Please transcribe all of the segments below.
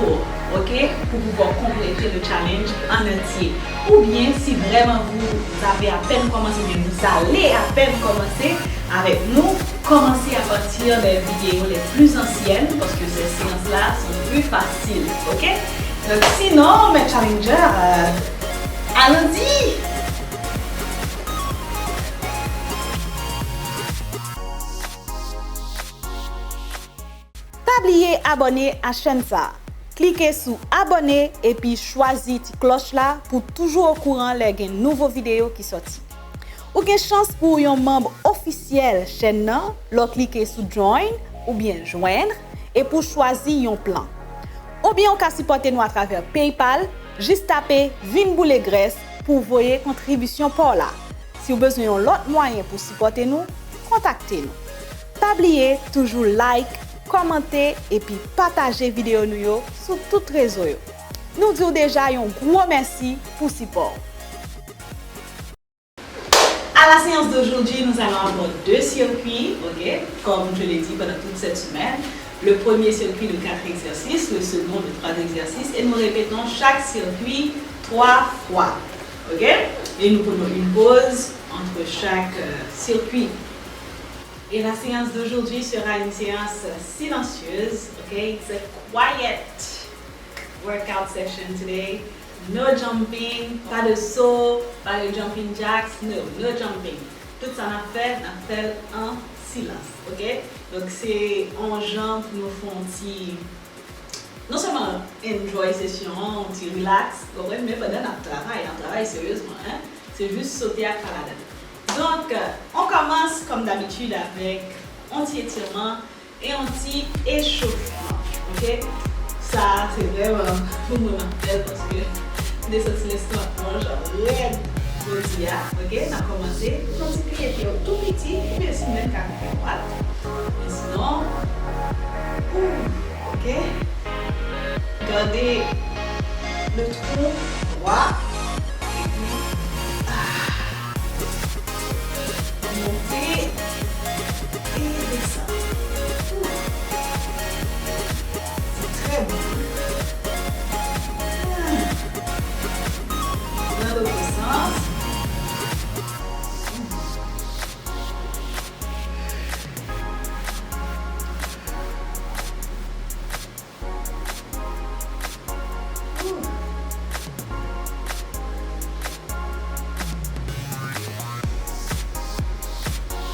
jours, ok, pour pouvoir compléter le challenge en entier. Ou bien, si vraiment vous avez à peine commencé, vous allez à peine commencer avec nous, commencez à partir des vidéos les plus anciennes parce que ces séances-là sont plus faciles, ok? Donc sinon, mes challengers, allons-y! Tablier abonné à chaîne ça. Cliquez sur abonner et puis choisissez la cloche là pour toujours au courant les nouveaux vidéos qui sortent. Ou avez chance pour un membre officiel chaîne nan, cliquez sur join ou bien joindre et pour choisir un plan. Ou bien on peut supporter nous à travers PayPal, juste taper Vin Boule Graisse pour voyer contribution par là. Si vous avez besoin d'un autre moyen pour supporter nous, contactez-nous. Pas oublier toujours like, commenter et puis partager vidéo nous sur toutes les réseaux. Nous disons déjà un gros merci pour le support. À la séance d'aujourd'hui, nous allons avoir 2 circuits, ok, comme je l'ai dit pendant toute cette semaine. Le premier circuit de 4 exercices, le second de 3 exercices et nous répétons chaque circuit 3 fois, ok. Et nous prenons une pause entre chaque circuit. Et la séance d'aujourd'hui sera une séance silencieuse, ok? It's a quiet workout session today. No jumping, pas de saut, pas de jumping jacks, no jumping. Tout ça on a fait en silence, ok? Donc c'est en jambes, nous faisons petit, non seulement enjoy session, on petit relax, mais pendant on travaille sérieusement, hein? C'est juste sauter à calade. Donc, on commence comme d'habitude avec un petit étirement et un petit échauffement. Ok? Ça, c'est vraiment pour me rappeler parce que des sorties l'estomac, genre, red, je dis, ok? On a commencé. Un petit pied tout petit, et puis aussi même qu'à droite. Et sinon, ok? Gardez le tronc droit. Monter et descendre. C'est très bon. Dans l'autre sens.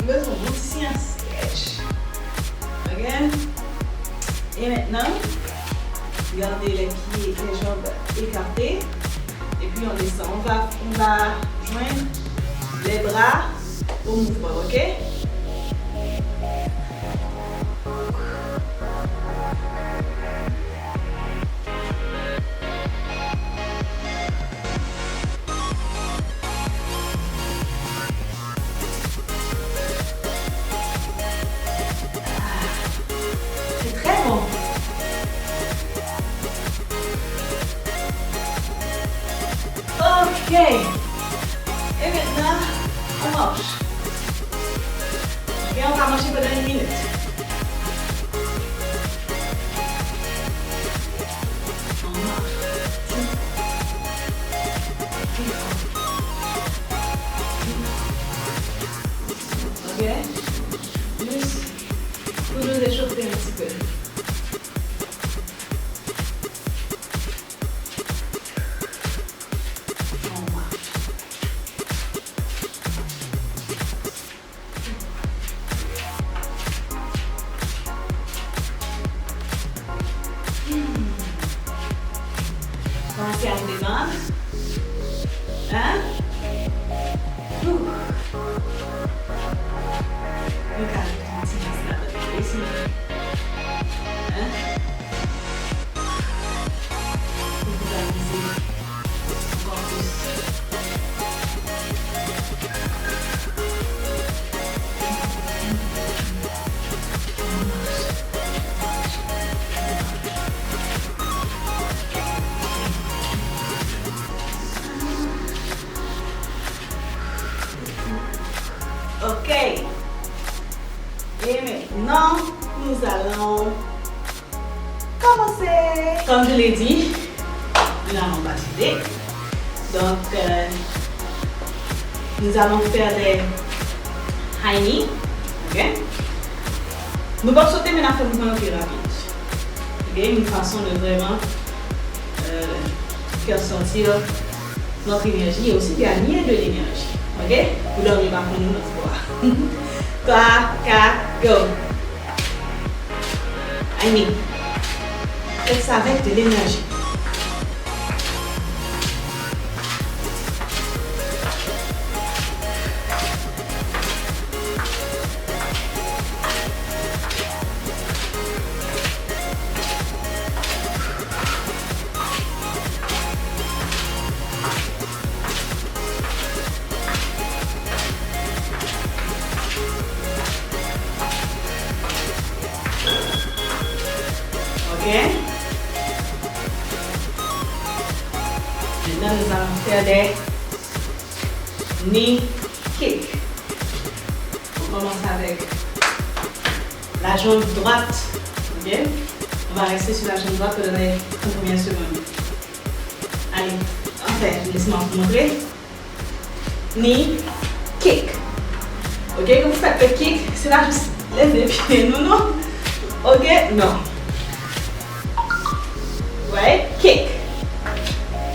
Besoin d'ici un stretch. Again. Et maintenant, gardez les pieds et les jambes écartés. Et puis on descend. On va joindre les bras au mouvement, ok? Ok. Et maintenant, on marche. Et on va marcher pendant 1 minute. On marche. Ok. Juste pour nous échauffer un petit peu. Commencez à vous détendre. Hein? Le calme, continue là. Ici. Hein? Pour vous amuser encore plus. Ok. Et maintenant, nous allons commencer. Comme je l'ai dit, nous n'allons pas citer. Donc, nous allons faire des high knee. Ok? Nous allons sauter, mais nous allons faire un mouvement plus rapide. Ok? Une façon de vraiment faire sortir notre énergie et aussi gagner de l'énergie. Ok? Vous ne dormez pas pour nous notre fois. 3, 4, go! High knee. Faites ça avec de l'énergie. Maintenant, nous allons faire des knee kicks. On commence avec la jambe droite. Okay? On va rester sur la jambe droite pendant combien de secondes? Allez, enfin, laissez-moi vous montrer. Knee kick. Ok, quand vous faites le kick, c'est là juste lève les pieds. Non, non. Ok, non. Ouais, kick.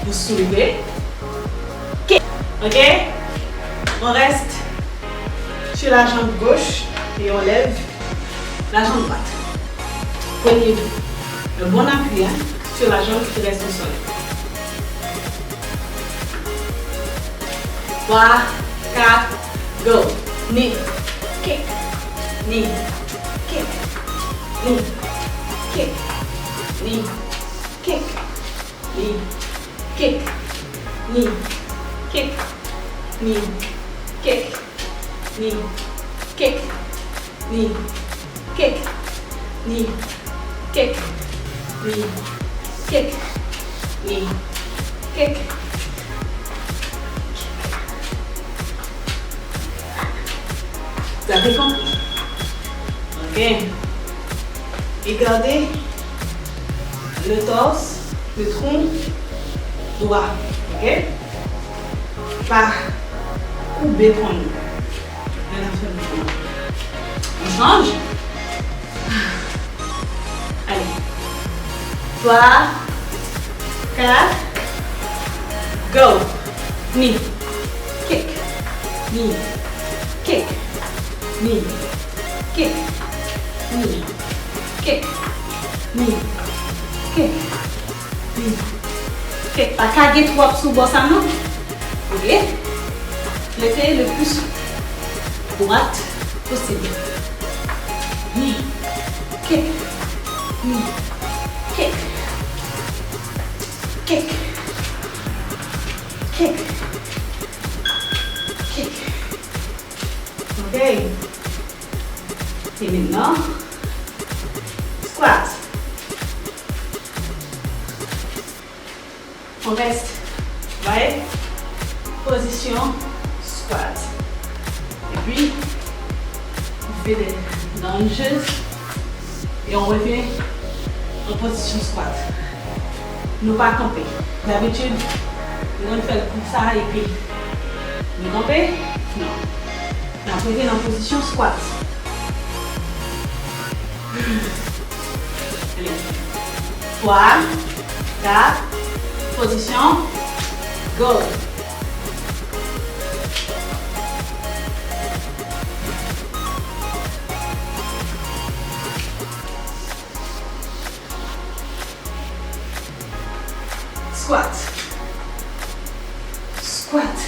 Vous soulevez. Kick. Ok? On reste sur la jambe gauche et on lève la jambe droite. Prenez un bon appui sur la jambe qui reste au sol. 3, 4, go. Knee, kick, knee, kick, knee, kick, knee, kick, knee, kick, knee, kick, knee, kick, knee, kick, knee, kick, knee, kick, knee, kick, knee, kick. Vous avez compris? Ok. Et gardez le torse, le tronc droit. Ok? Pas couper pour nous. On change. Allez. 3, 4, go. Knee, kick, knee, kick. Knee, kick, knee, kick, knee, kick, knee, kick. Pas caguer trop sous boss à nous. Ok? Mettez le plus droite possible. Knee, kick, knee, kick, kick, kick, kick. Ok? Et maintenant, squat. On reste, ouais, position squat. Et puis, on fait des lunges et on revient en position squat. Ne pas camper. D'habitude, on fait comme ça et puis, nous camper? Non. On revient en position squat. Allez. 3, 4, position, go. Squat. Squat.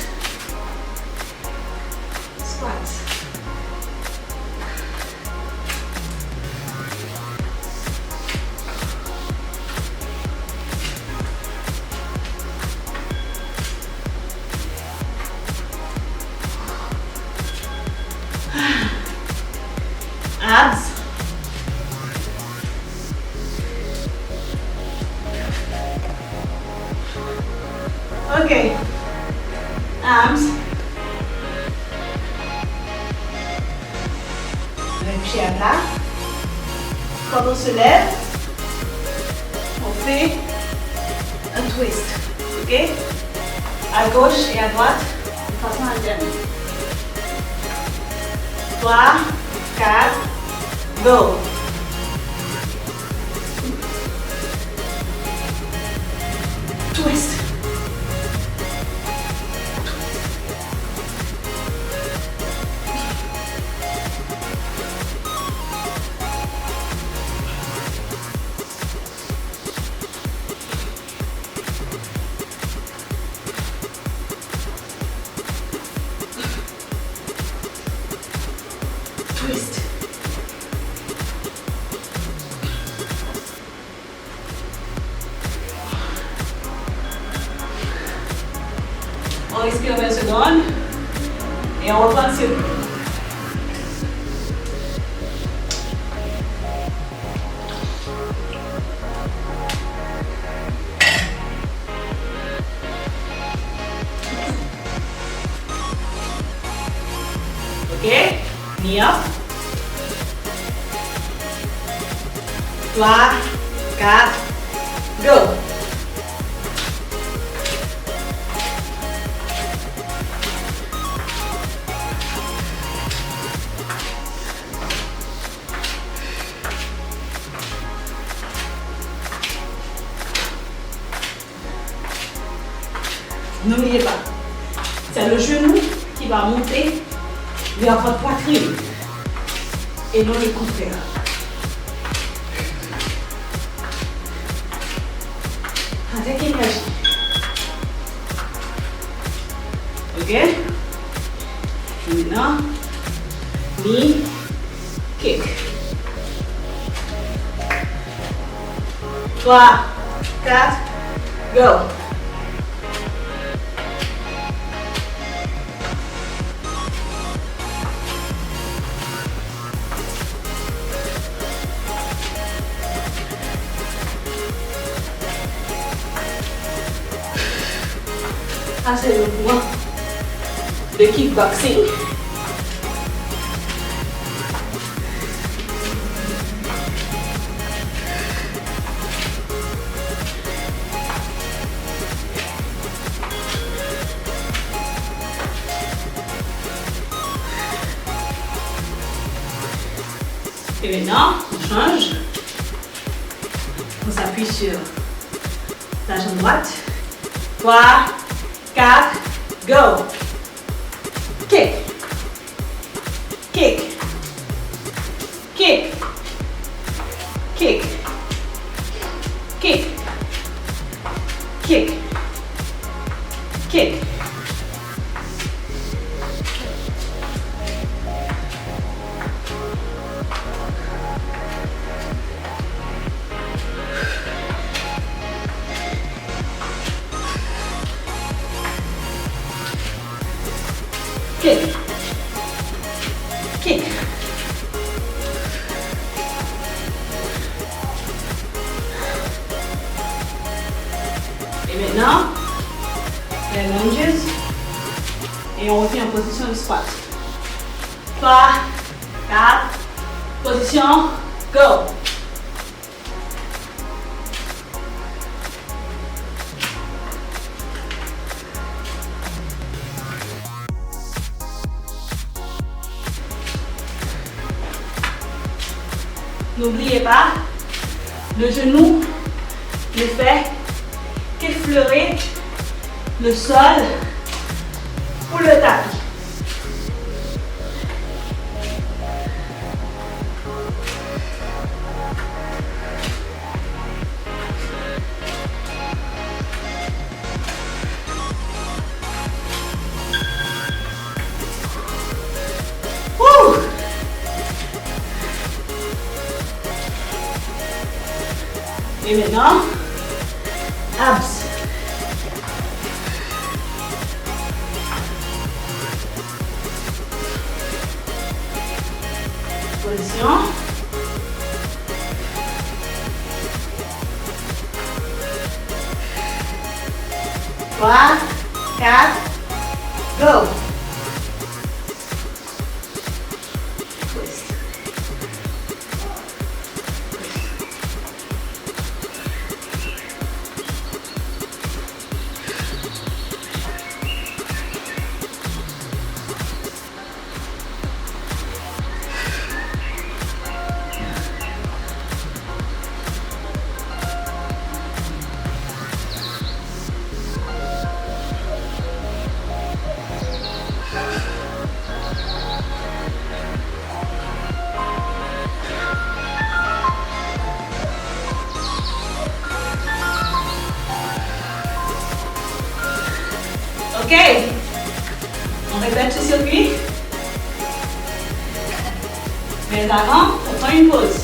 Squat. Abs. Okay. Arms. Le pied à plat. Quand on se lève, on fait un twist. Ok? À gauche et à droite, de façon alternée. 3, 4, go. Twist. Twist. On respire 20 secondes et on reprend le circuit. Ok, knee up. 3, 4, go. N'oubliez pas, c'est le genou qui va monter vers votre poitrine et non le contraire. Avec énergie. Ok? Maintenant, knee kick. 3, 4, go. Ça, c'est le mouvement de kickboxing. Et maintenant, on change. On s'appuie sur la jambe droite. 3, 4, go. Kick. Kick. Kick. Kick. Kick. Kick. Kick. Kick. Kick. Et maintenant, les lunges. Et on revient en position de squat. 3, 4, position, go. N'oubliez pas, le genou ne fait qu'effleurer le sol ou le tapis. Et maintenant, abs. Position. Trois, 4, go. Ok. On répète ce circuit. Mais avant, on prend une pause.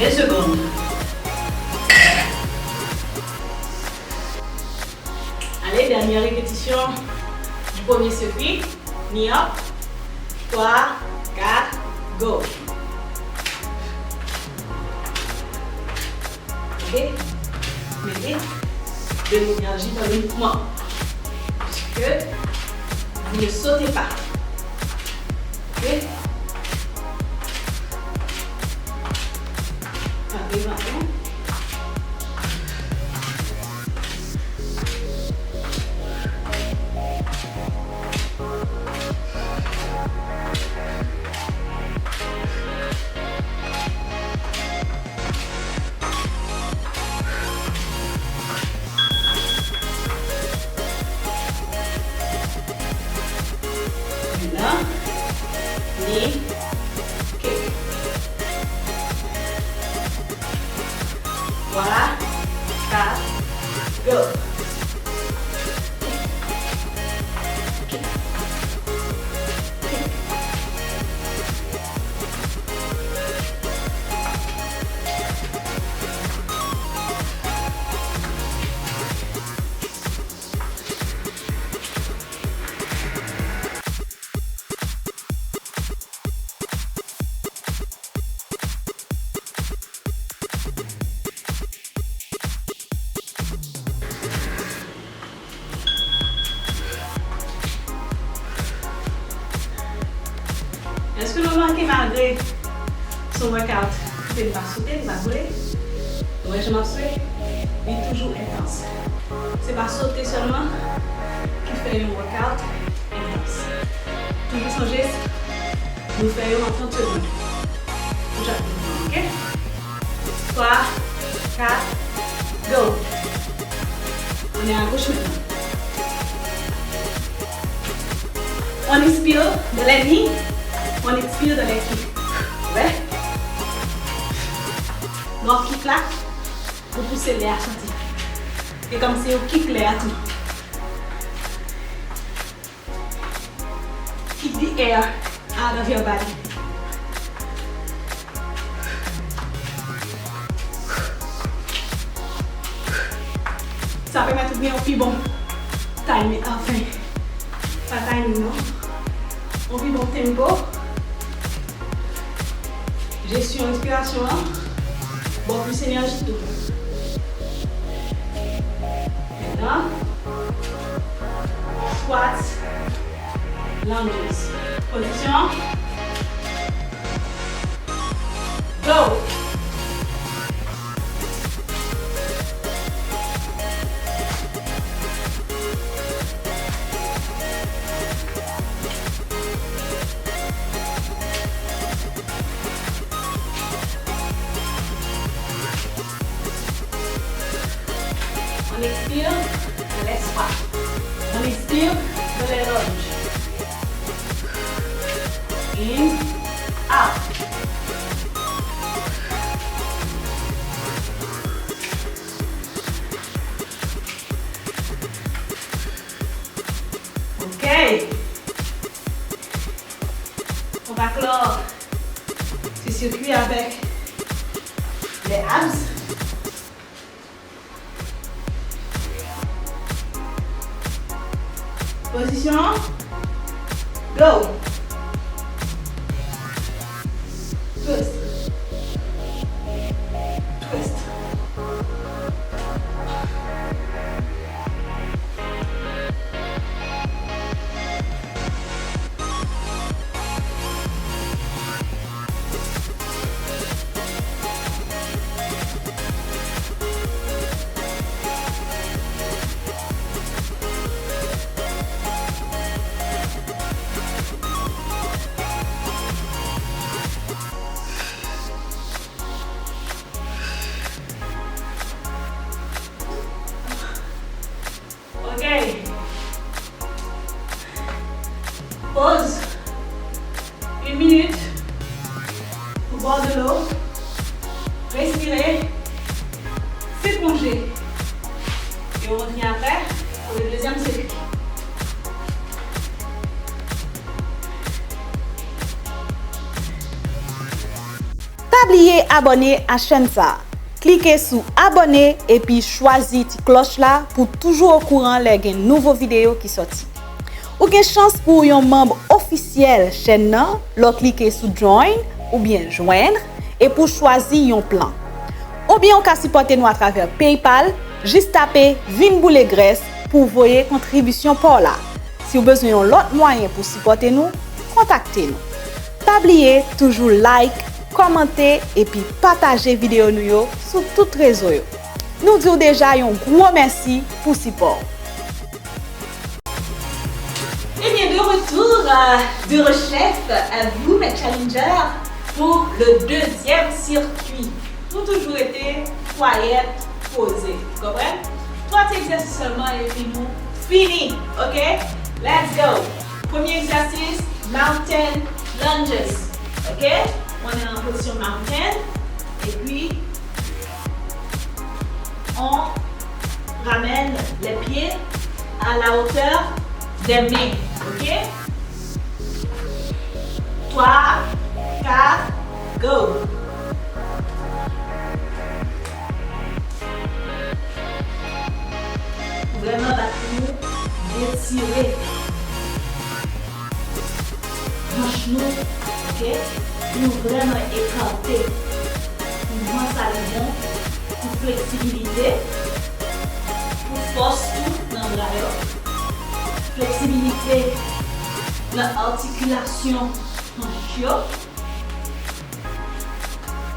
2 secondes. Allez, dernière répétition du premier circuit. Knee up. 3, 4, go. Ok. Mettez de l'énergie dans le mouvement. Puisque vous ne sautez pas. Ok. Arrive maintenant. Knee, kick. Voilà, 4, go. Kick, kick, kick. Est-ce que vous remarquez malgré son workout, il ne va pas sauter, il va rouler? Ouais, je m'en souviens. Il est toujours intense. C'est pas sauter seulement qui fait un workout intense. Toujours son geste, nous faisons en 30 secondes. Ok? 3, 4, go. On est à gauche maintenant. On inspire de la ligne. On expire dans les kicks. Ouais. Donc, kick là, vous poussez l'air à sortir. Et comme si vous kick l'air à tout. Kick the air out of your body. Ça permet de bien au plus bon. Timing, enfin. Pas timing, non. On vit bon tempo. Gestion, inspiration. Bon, plus énergie tout. Maintenant, squats, lunges. Position. Go. On expire, on laisse pas. On expire, on les lunge. In, out. Ok. On va clore ce circuit avec les abs. Position, go. Twist, twist. Pause. 1 minute. Au bord de l'eau. Respirez. S'éponger. Et on revient après pour pour le deuxième circuit. Pas oublier abonner à chaîne ça. Cliquez sur abonner et puis choisissez la cloche là pour toujours au courant les nouveaux vidéos qui sortent. Ou avez chance pour un membre officiel chaîne nan, lo cliquez sur join ou bien joindre et pour choisir un plan. Ou bien on peut supporter nous à travers PayPal, juste taper Vin Boule Graisse pour voyer contribution pour là. Si vous avez besoin d'autres moyens pour supporter nous, contactez-nous. Pas oublier toujours like, commenter et puis partager vidéo nous sur toutes les réseaux. Nous disons déjà un gros merci pour support. Et bien de retour de Rechef à vous mes challengers pour le deuxième circuit. Nous toujours été quiet, posé. Vous comprenez? 3 exercices seulement et puis nous fini. Ok? Let's go. Premier exercice, mountain lunges. Ok? On est en position mountain et puis on ramène les pieds à la hauteur des mains. Ok? 3, 4, go! Vraiment battre-nous, d'étirer. Manche-nous, ok? Nous vraiment écarter. Mouvement salivant pour flexibilité, pour force tout dans le bras. Flexibilité dans l'articulation hanche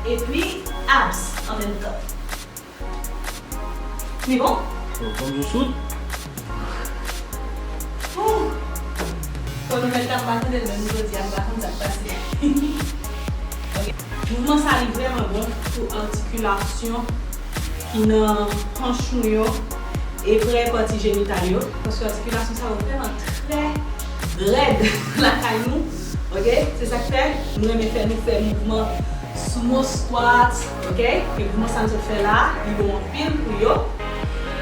et puis abs en même temps. C'est bon? Comme je saute. Quand nous mettons en bas de nous dire par contre ça passe. Ok. Mouvement salive vraiment bon pour articulation qui n'a hanche et vrai partie génitale parce que l'articulation ça va vraiment très raide la caillou. Ok, c'est ça que fait. Nous aimons faire mouvement sumo squat. Ok, et mouvement ça nous fait là, ils vont en pile pour yo.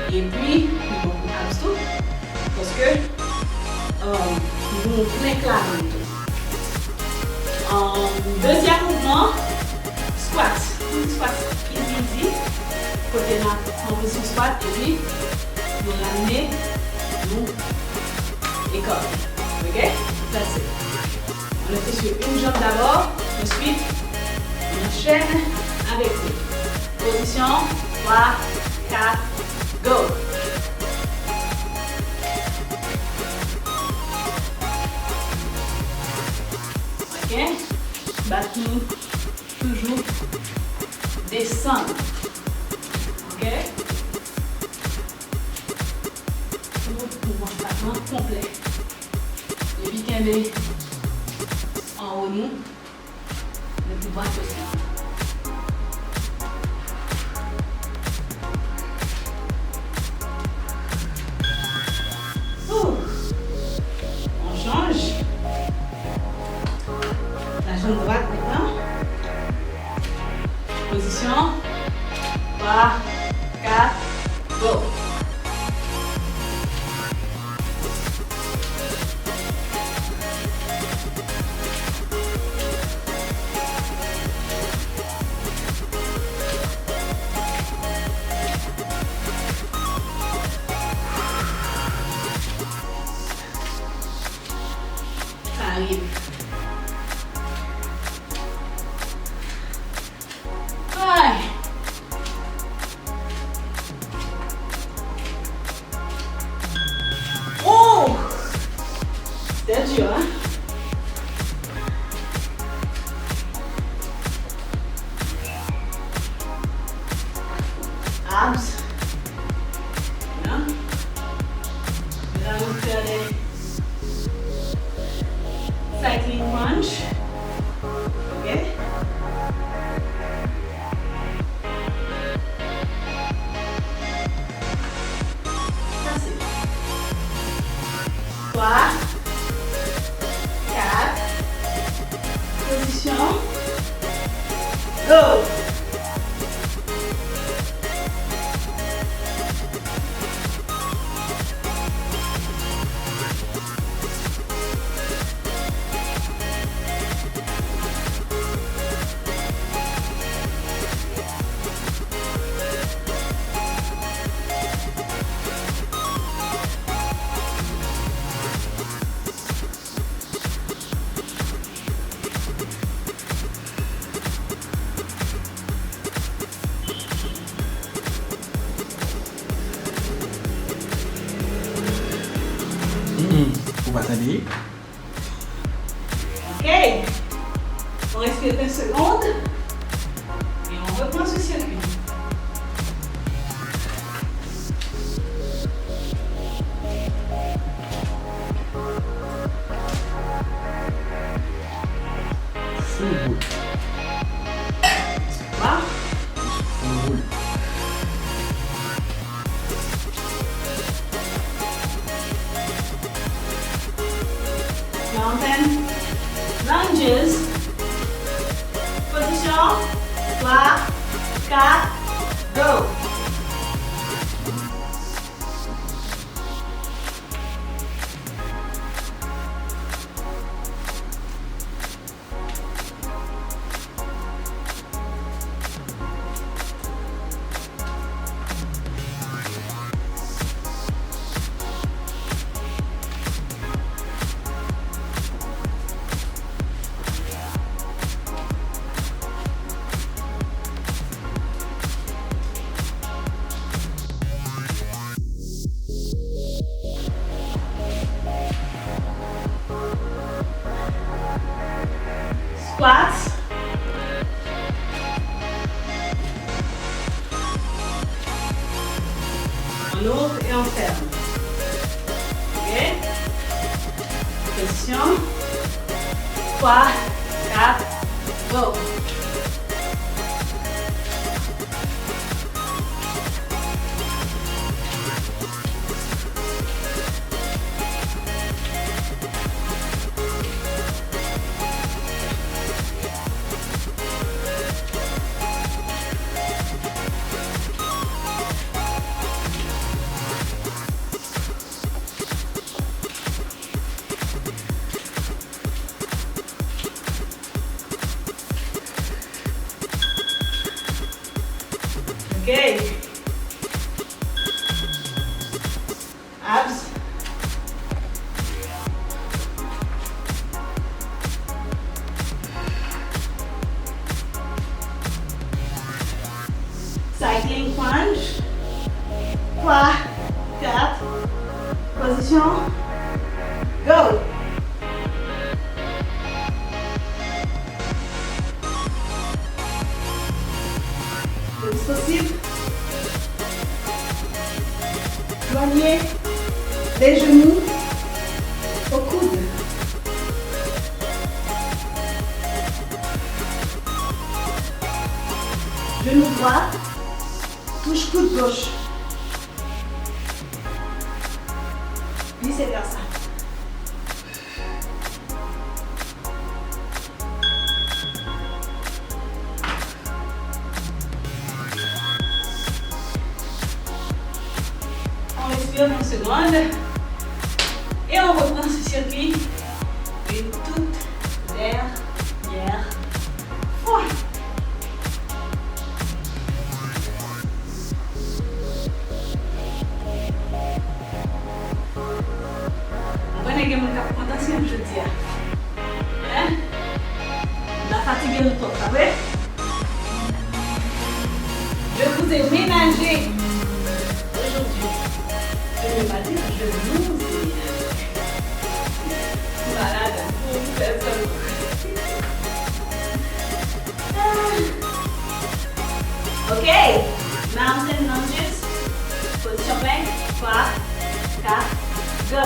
Et puis ils vont pour abs tout parce que ils vont plein clair. Deuxième mouvement, squat. Squat easy. Côté là, en position squat et puis nous ramener, nous écarter. Ok, that's it. On le fait sur une jambe d'abord, ensuite on enchaîne avec lui. Position 3, 4, go! Ok, battez-nous toujours descendre. Ok, mouvement battement complet. Et puis qu'un des en haut nous, le plus bas possible. On change. La jambe droite maintenant. Position 3, 4, go. Arrive. Ouais. Oh! C'était dur, hein? Abs. Bien. Nous allons faire des cycling punch. Ok. Ça c'est 3, 4, position, go. va t'aller. Ok. On respire 20 secondes. Et on reprend ce circuit. Full roule. Voilà. Full roule. Mountain lunges. Position. 3, 4, go. Squats. On ouvre et on ferme. Ok. Position. 3, 4, go. Ok. Abs. Cycling crunch. 3, 4. Position. Go. Le plus possible. Joignez les genoux au coude. Genou droit, touche coude gauche. Glissez vers ça. On respire 20 secondes et on reprend ce circuit une toute dernière fois. Prenez mon cap attention, je dis. Hein? La fatigue nous tombe, vous savez? Je vous ai ménagé aujourd'hui. Je ne vais pas dire que je vous ai ménagé. Malade, pour vous faire ça. Ok, mountain lunges. Position 20, 3, 4, go.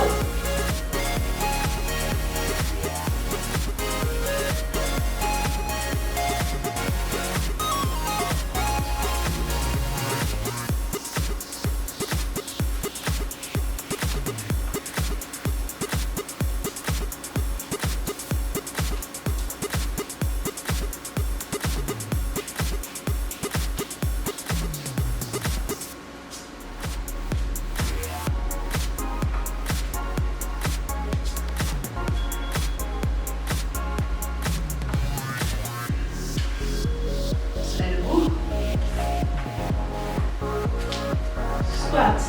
Squat.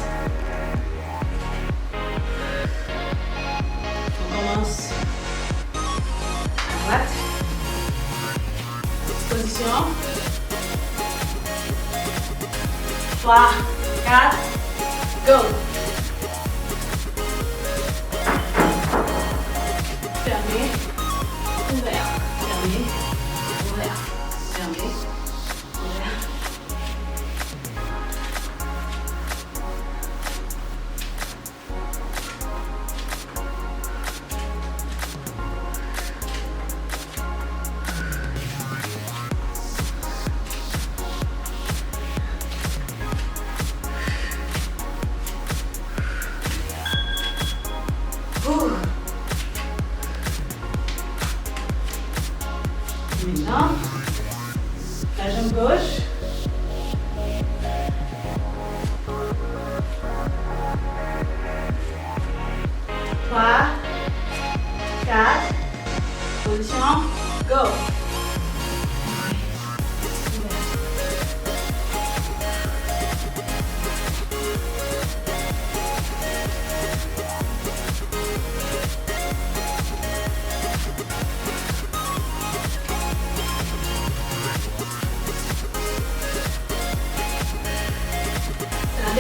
On commence à droite. Position. 3, 4, go.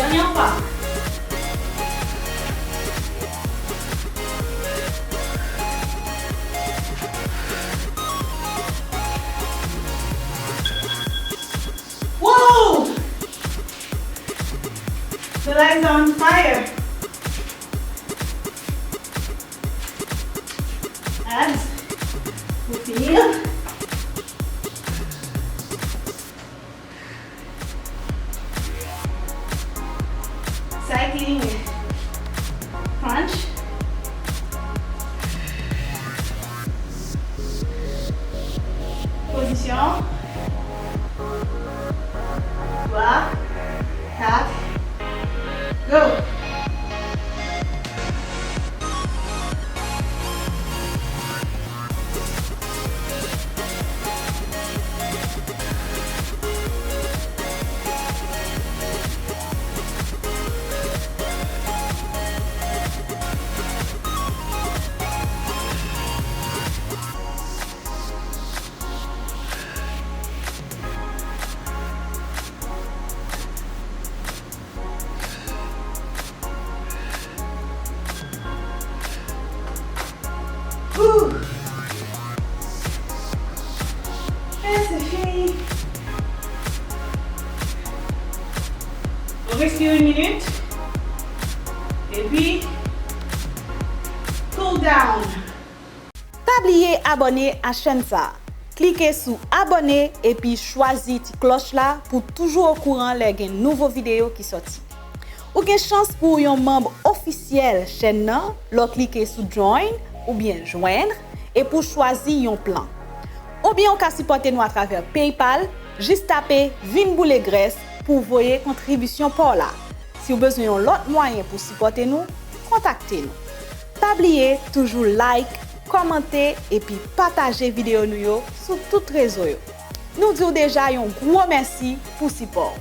Dernière fois. Whoa! The legs are on fire. Abs. Pour finir. Cycling crunch. Position. 3, 4, go. Et c'est fini. On respire 1 minute. Et puis, cool down. Tablier abonné à chaîne ça. Cliquez sur abonner et puis choisissez la cloche là pour toujours au courant les nouveaux vidéos qui sortent. Ou avez chance pour un membre officiel chaîne nan, lo cliquez sur join ou bien joindre et pour choisir un plan. Ou bien on peut supporter nous à travers PayPal, juste taper Vin Boule Graisse pour voyer contribution pour là. Si vous avez besoin d'autres moyens pour supporter nous, contactez-nous. Tablier toujours like, commenter et puis partager vidéo nous sur toutes les réseaux. Nous disons déjà un gros merci pour le support.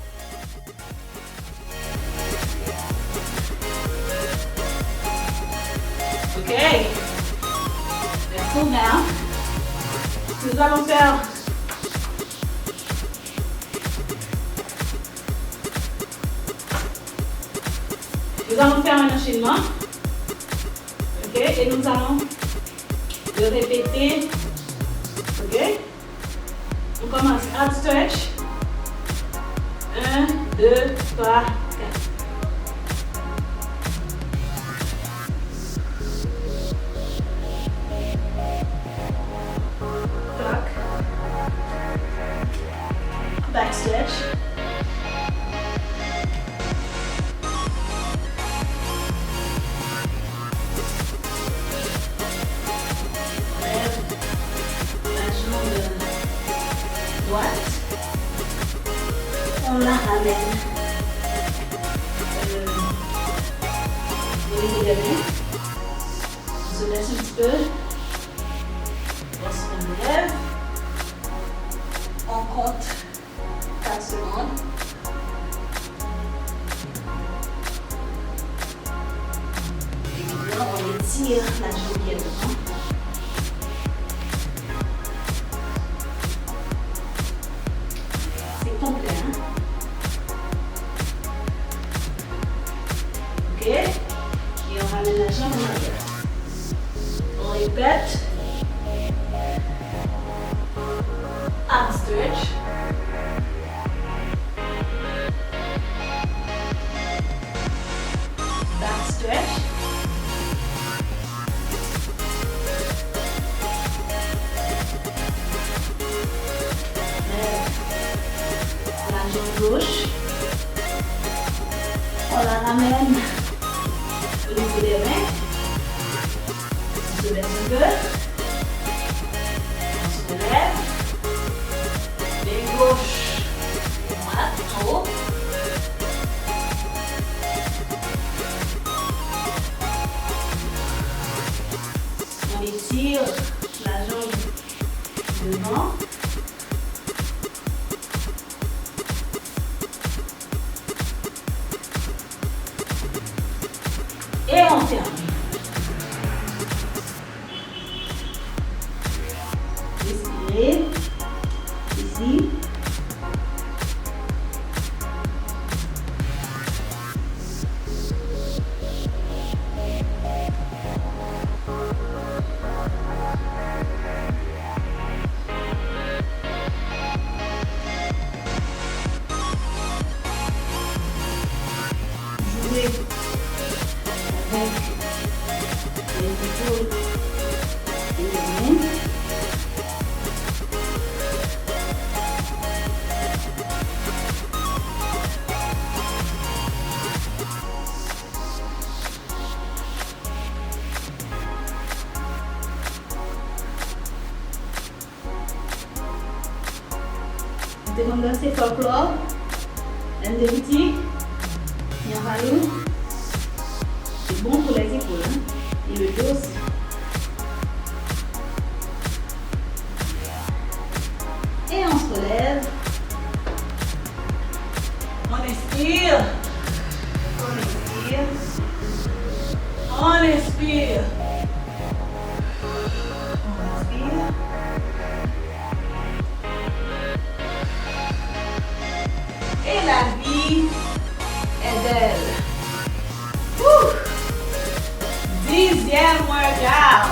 Ok. Let's go now. Nous allons faire un enchaînement. Ok. Et nous allons le répéter. Ok. On commence ab stretch. 1, 2, 3, 4. Back stretch. Lève la jambe droite. On la ramène au niveau des mains. On se laisse un petit peu. Lorsqu'on lève, on compte 4 secondes. Et bien, on étire la jambe qui est devant. C'est complet, hein? Ok? Et on ramène la jambe en arrière. On répète. Ab stretch. Back stretch. Lève la jambe gauche. On la ramène au niveau des mains. On se laisse un peu. On se relève. Les gauche, droite, en haut. On étire la jambe devant. Et on termine. Respirez. Ici. jouer avec les épaules et les mains. Nous allons danser folklore, même de boutique, c'est bon pour les épaules hein? Et le dos aussi. Et on se relève. On inspire. On expire. On expire. On expire. Et la vie est belle. 10e workout.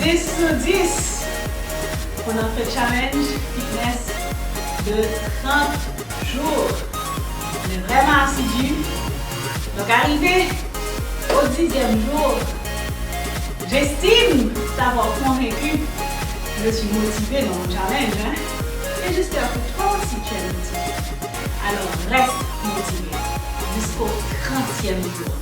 10 sur 10 pour notre challenge fitness de 30 jours. On est vraiment assidu. Donc arrivé au 10e jour, j'estime t'avoir convaincu. Je suis motivée dans mon challenge. Hein? Et j'espère que toi aussi tu es motivé. Alors reste motivé jusqu'au 30e jour.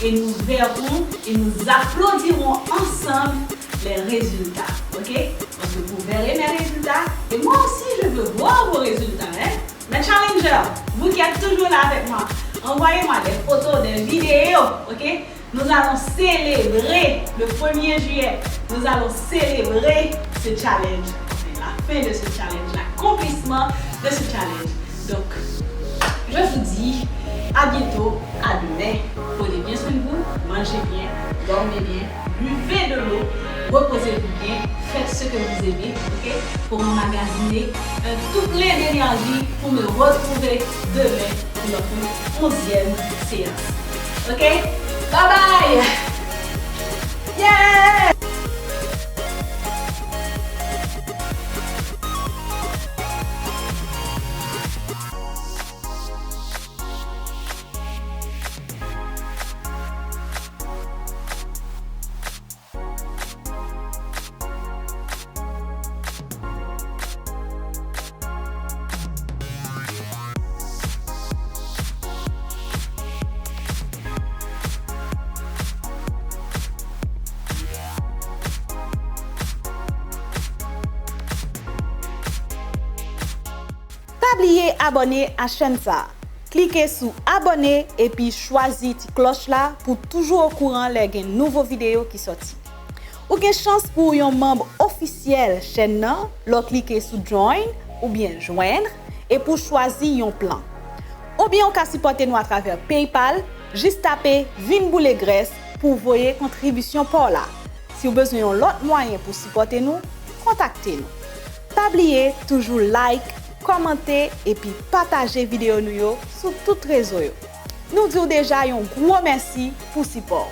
Et nous verrons et nous applaudirons ensemble les résultats. Ok? Parce que vous verrez mes résultats. Et moi aussi, je veux voir vos résultats. Hein? Les challengers, vous qui êtes toujours là avec moi, envoyez-moi des photos, des vidéos. Ok? Nous allons célébrer le 1er juillet. Nous allons célébrer ce challenge. La fin de ce challenge, l'accomplissement de ce challenge. Donc, je vous dis à bientôt, à demain. Prenez bien soin de vous, mangez bien, dormez bien, buvez de l'eau, reposez-vous bien, faites ce que vous aimez, ok? Pour emmagasiner tout plein d'énergie pour me retrouver demain pour notre 11e séance. Ok? Bye bye! Yeah! Oubliez abonner à chaîne ça. Cliquez sur abonner et puis choisissez la cloche là pour toujours au courant les nouveaux vidéos qui sortent. Ou une chance pour un membre officiel chaîne nan, cliquez sur join ou bien joindre et pour choisir un plan. Ou bien on peut supporter nous à travers PayPal, juste taper Vin Boule Graisse pour voyer contribution par là. Si vous avez besoin d'autres moyens pour supporter nous, contactez-nous. Pas oublier toujours like, commenter et puis partager vidéo nous sur toutes les réseaux. Nous disons déjà un gros merci pour le support.